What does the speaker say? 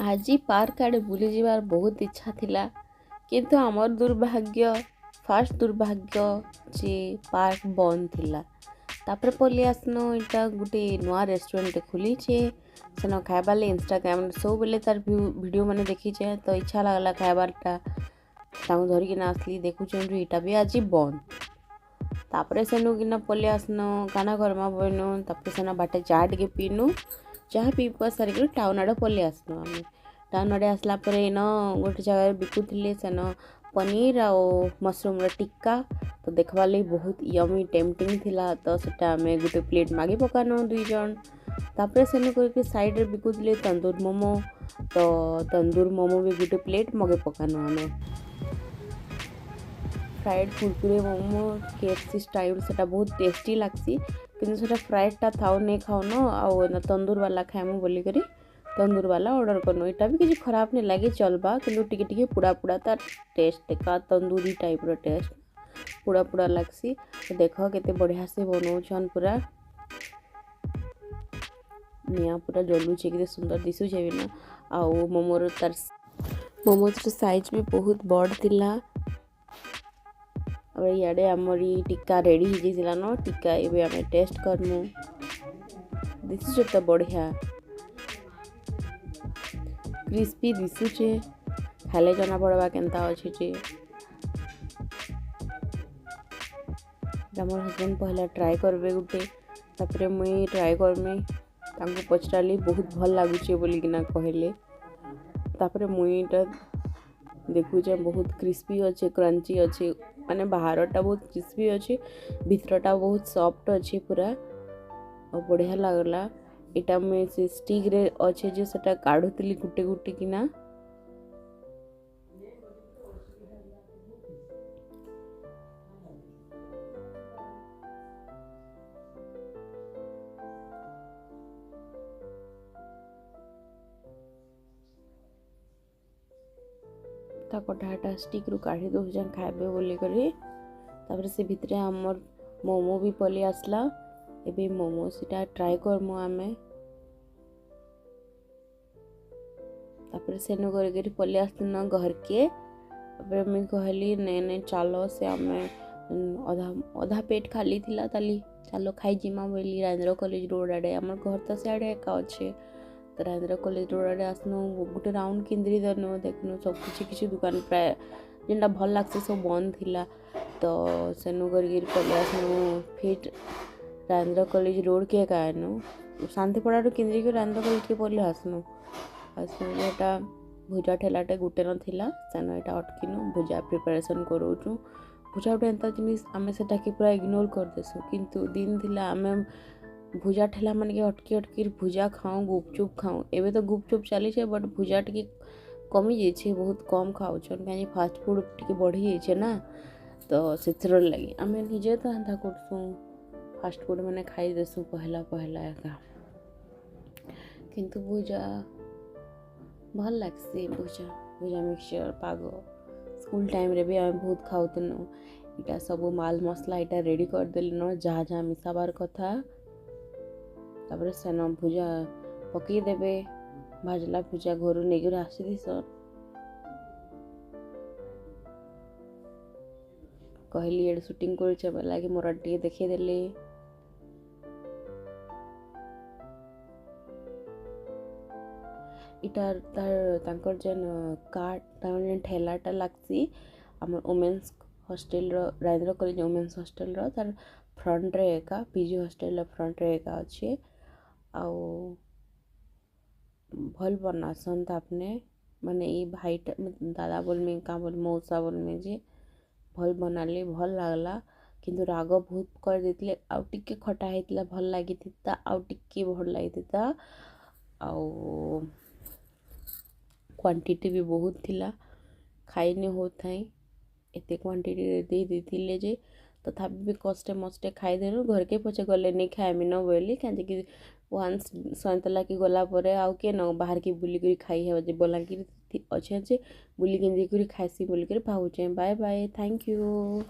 आज पार्क आड़े बुली जीवार बहुत इच्छा थिला किंतु आमर दुर्भाग्य फास्ट दुर्भाग्य जे पार्क बंद थिला। तापर पलि आसनो इटा गोटे नुआ रेस्टोरेंट खुली छे सेन खाइबार ले इंस्टाग्राम सब बेले तार वीडियो मैंने देखी छे तो इच्छा लागला खाइबारटा ताऊ धरिकिना आसली देखुछन इटा भी आज बंद। तापर सेनु किना पलि आसनो गाना घरमा बइनु तापर सेना बाटे चाह टिके पीनु चाह पी पुआ सारिक टाउन आड़े पलि आसनु आमे टाउन आड़े आसला परे इन गोटे जगह बिकुथिले सेन पनीर आ मशरूम टिक्का तो देखबार लगी बहुत यमी टेम्पटिंग थिला तो सेटा आमे गोटे प्लेट मागी पकानो दुई जन। तापर सेनु करके साइड रे बिकुथिले तंदूर मोमो तो तंदूर मोमो भी गोटे प्लेट मगे पकानो आमे। Fried Kurkure momo KFC style सेटा बहुत टेस्टी लागसी किंतु सेटा फ्राइडटा थाउ नहीं खाओ आउ तंदूर वाला खाएमु बोली करी तंदूर वाला ऑर्डर करनो। इटा भी किसी खराब नहीं लगे चलबा किंतु टिके टिके पुड़ा पुड़ा तार टेस्ट का तंदूरी टाइप रो टेस्ट पुड़ा पुड़ा लागसी। तो देखो केते बढ़िया से बनौछन पूरा निया पूरा जलुचे केते सुंदर दिसुचे बिना आउ मोमोर तार मोमोर साइज भी बहुत बड़ थिला। अब इे आमरी टिक्का रेडी हो न टिक्का ये आम टेस्ट करमु दिशुचे तो बढ़िया क्रिस्पी दिशुचे खाले जना पड़वा केनता अच्छे जे मोर हस्बैंड पहला ट्राए करबे गुटे तापरे मुई ट्राए करमी तांको पचराली बहुत भल लागुचे बोलिकिना कहले तापरे मुईटा देखुचे बहुत क्रिस्पी अच्छे क्रंची अच्छे माने बाहरटा बहुत क्रिस्पी अच्छे भीतरटा बहुत सॉफ्ट अच्छे पूरा और बढ़िया लागला। इटा में से स्टिक रे अच्छे जे सेटा काढुतली गुटे गुटे किना ता कटाटा स्टिक रु काढ़ी दौजन खाइबे बोली करी तापर से भितरे हमर मोमो भी पलि आसला एबे मोमो सीटा ट्राए करमु आमे तापर सेनु करके पलि आसना घर के तापर मैं कहली ने चलो से आमे अधा पेट खाली थिला ताली चलो खाई जिमा बोली राजेंद्र कॉलेज रोड आड़े हमर घर तो सियाड़े एका अच्छे तो राजेंद्र कॉलेज रोड आड़े आसनु गोटे राउंड केन्द्री देनु देखनु सब किसी दुकान प्राय जेनटा भल लागसे सब बंद थिला तो सेनु करके पलि आसनु फिर राजेंद्र कॉलेज रोड के कायनु शांतिपड़ा केन्द्री के राजेंद्र कॉलेज के पलि आसनु आसनुटा भुजा ठेलाटे गुटे न थिला सेन एटा अटकिनु भुजा प्रिपरेशन करोचु भुजा गोटे एंता जिनिस आमे सेटा के पूरा इग्नोर कर देसु किंतु दिन थिला आमे भुजा ठेला मन के अटकी अटकी भुजा खाऊँ गुपचुप खाऊँ एवं तो गुपचुप चली छे बट भुजा टी कमी जाइए बहुत कम खाऊन कहीं फास्ट फूड टी बढ़ी जाइए ना तो से लगी आम निजे तो एंता करसु फास्ट फूड मैंने खाई देसु पहला पहला एका किंतु भुजा भल लगसी भुजा भुजा मिक्सचर पाग स्कूल टाइम रे भी आम बहुत खाऊन इटा सब माल मसला इटा रेडी कर देली न जहाँ जहाँ मिसाबार कथा तापर सेन भुजा पकई देबे भाजला भुजा घर नहीं आसी सर कहली एड शूटिंग कर लगे मोर टे देखेदेले इटार तार जेन कार्ड जेन ठेलाटा लागसी आम women's hostel Rajendra college women's hostel तार फ्रंट रे एका पीजी हॉस्टल फ्रंट रे एका अच्छे आउ भल बनासन तापने माने ये भाईटा दादा बोलमी का बोल मौसा बोलमी जे भल बनाले भल लागला किंतु राग बहुत कर देतिले आउ टिके खटा हेतिला भल लागि थिता आउ टिके भल लागि थिता आउ क्वांटिटी भी बहुत थिला खाई नहीं होथाई एते क्वांटिटी दे देतिले जे तथापि भी कष्टे मस्टे खाईदेनु घर के पचे गले नहीं खाएमी न बोली कहीं वंस सैंतला की गला परे आउ के न बाहर की बुली खाई है जे बलांगीर अच्छे अच्छे बुली खासी बोलिक भावुचे बाय बाय थैंक यू।